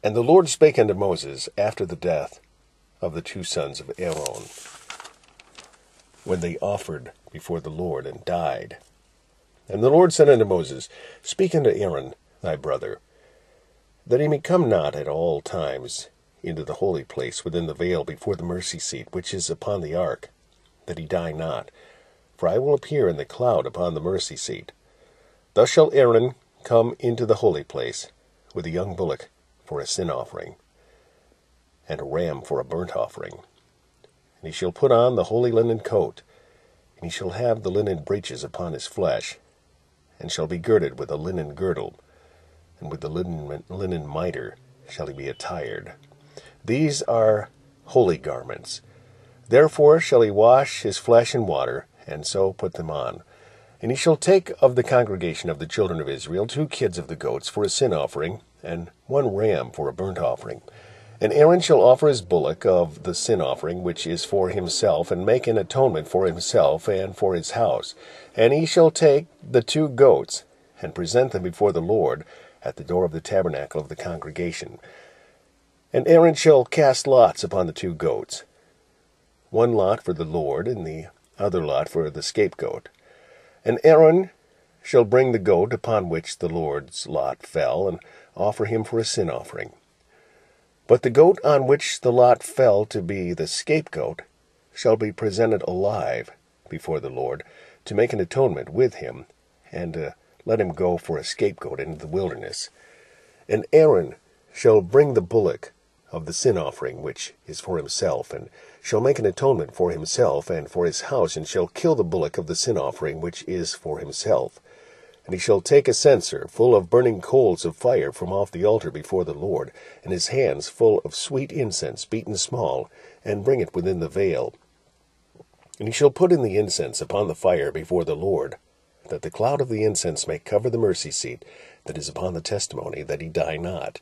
And the Lord spake unto Moses after the death of the two sons of Aaron, when they offered before the Lord and died. And the Lord said unto Moses, Speak unto Aaron thy brother, that he may come not at all times into the holy place within the veil before the mercy seat which is upon the ark, that he die not. For I will appear in the cloud upon the mercy seat. Thus shall Aaron come into the holy place with a young bullock for a sin offering, and a ram for a burnt offering. And he shall put on the holy linen coat, and he shall have the linen breeches upon his flesh, and shall be girded with a linen girdle, and with the linen mitre shall he be attired. These are holy garments. Therefore shall he wash his flesh in water, and so put them on. And he shall take of the congregation of the children of Israel 2 kids of the goats for a sin offering, and 1 ram for a burnt offering. And Aaron shall offer his bullock of the sin offering, which is for himself, and make an atonement for himself and for his house. And he shall take the 2 goats, and present them before the Lord at the door of the tabernacle of the congregation. And Aaron shall cast lots upon the 2 goats, 1 lot for the Lord, and the other lot for the scapegoat. And Aaron shall bring the goat upon which the Lord's lot fell, and offer him for a sin offering. But the goat on which the lot fell to be the scapegoat shall be presented alive before the Lord, to make an atonement with him, and let him go for a scapegoat into the wilderness. And Aaron shall bring the bullock of the sin offering, which is for himself, and shall make an atonement for himself and for his house, and shall kill the bullock of the sin offering, which is for himself. And he shall take a censer full of burning coals of fire from off the altar before the Lord, and his hands full of sweet incense beaten small, and bring it within the veil. And he shall put in the incense upon the fire before the Lord, that the cloud of the incense may cover the mercy seat that is upon the testimony, that he die not.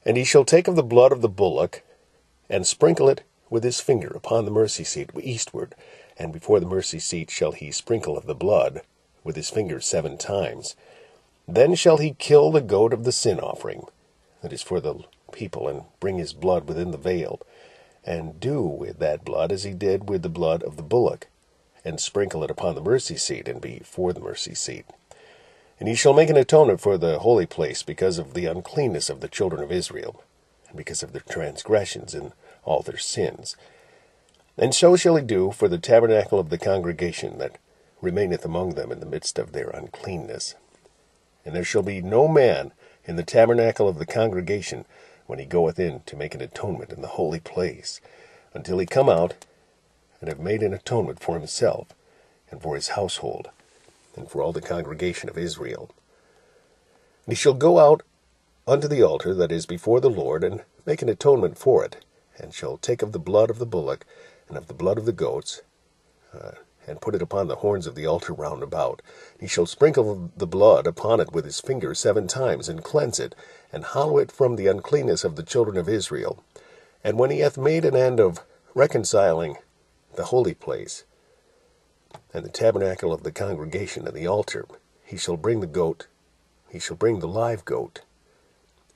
And he shall take of the blood of the bullock, and sprinkle it with his finger upon the mercy seat eastward, and before the mercy seat shall he sprinkle of the blood with his finger 7 times. Then shall he kill the goat of the sin offering, that is for the people, and bring his blood within the veil, and do with that blood as he did with the blood of the bullock, and sprinkle it upon the mercy seat, and before the mercy seat. And he shall make an atonement for the holy place because of the uncleanness of the children of Israel, and because of their transgressions and all their sins. And so shall he do for the tabernacle of the congregation that remaineth among them in the midst of their uncleanness. And there shall be no man in the tabernacle of the congregation when he goeth in to make an atonement in the holy place, until he come out and have made an atonement for himself, and for his household, and for all the congregation of Israel. And he shall go out unto the altar that is before the Lord, and make an atonement for it, and shall take of the blood of the bullock, and of the blood of the goats, and put it upon the horns of the altar round about. He shall sprinkle the blood upon it with his finger 7 times, and cleanse it, and hallow it from the uncleanness of the children of Israel. And when he hath made an end of reconciling the holy place, and the tabernacle of the congregation, and the altar, he shall bring the live goat.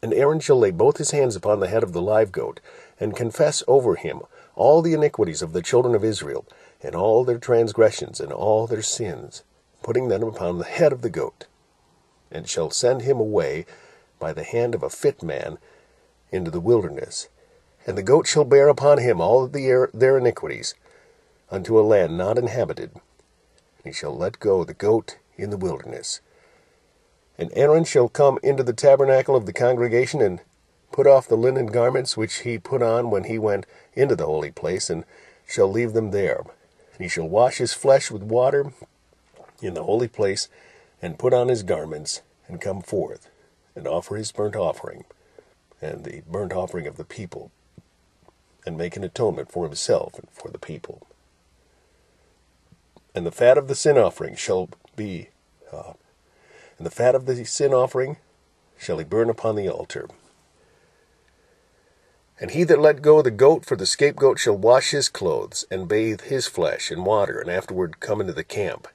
And Aaron shall lay both his hands upon the head of the live goat, and confess over him all the iniquities of the children of Israel, and all their transgressions, and all their sins, putting them upon the head of the goat, and shall send him away by the hand of a fit man into the wilderness. And the goat shall bear upon him all their iniquities, unto a land not inhabited. And he shall let go the goat in the wilderness. And Aaron shall come into the tabernacle of the congregation, and put off the linen garments which he put on when he went into the holy place, and shall leave them there. And he shall wash his flesh with water in the holy place, and put on his garments, and come forth, and offer his burnt offering, and the burnt offering of the people, and make an atonement for himself and for the people. And the fat of the sin offering shall he burn upon the altar. And he that let go the goat for the scapegoat shall wash his clothes, and bathe his flesh in water, and afterward come into the camp.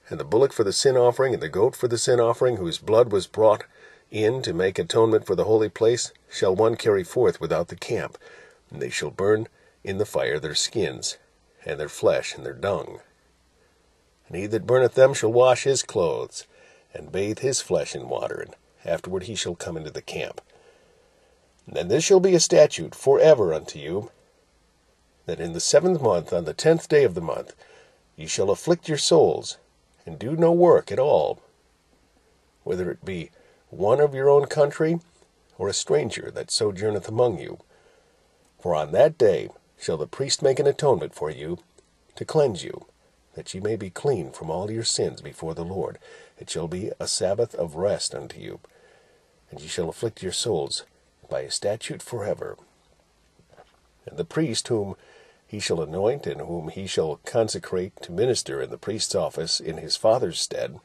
And the bullock for the sin offering, and the goat for the sin offering, whose blood was brought in to make atonement for the holy place shall one carry forth without the camp, and they shall burn in the fire their skins, and their flesh, and their dung. And he that burneth them shall wash his clothes, and bathe his flesh in water, and afterward he shall come into the camp. And this shall be a statute forever unto you, that in the 7th month, on the 10th day of the month, ye shall afflict your souls, and do no work at all, whether it be one of your own country, or a stranger that sojourneth among you. For on that day shall the priest make an atonement for you, to cleanse you, that ye may be clean from all your sins before the Lord. It shall be a Sabbath of rest unto you, and ye shall afflict your souls by a statute forever. And the priest whom he shall anoint, and whom he shall consecrate to minister in the priest's office in his father's stead,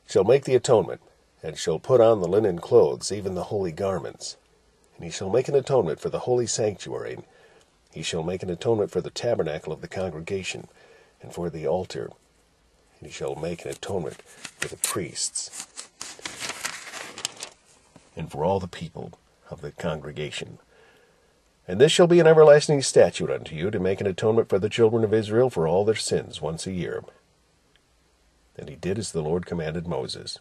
shall make the atonement, and shall put on the linen clothes, even the holy garments. And he shall make an atonement for the holy sanctuary, and he shall make an atonement for the tabernacle of the congregation, and for the altar, and he shall make an atonement for the priests, and for all the people of the congregation. And this shall be an everlasting statute unto you, to make an atonement for the children of Israel for all their sins once a year. And he did as the Lord commanded Moses.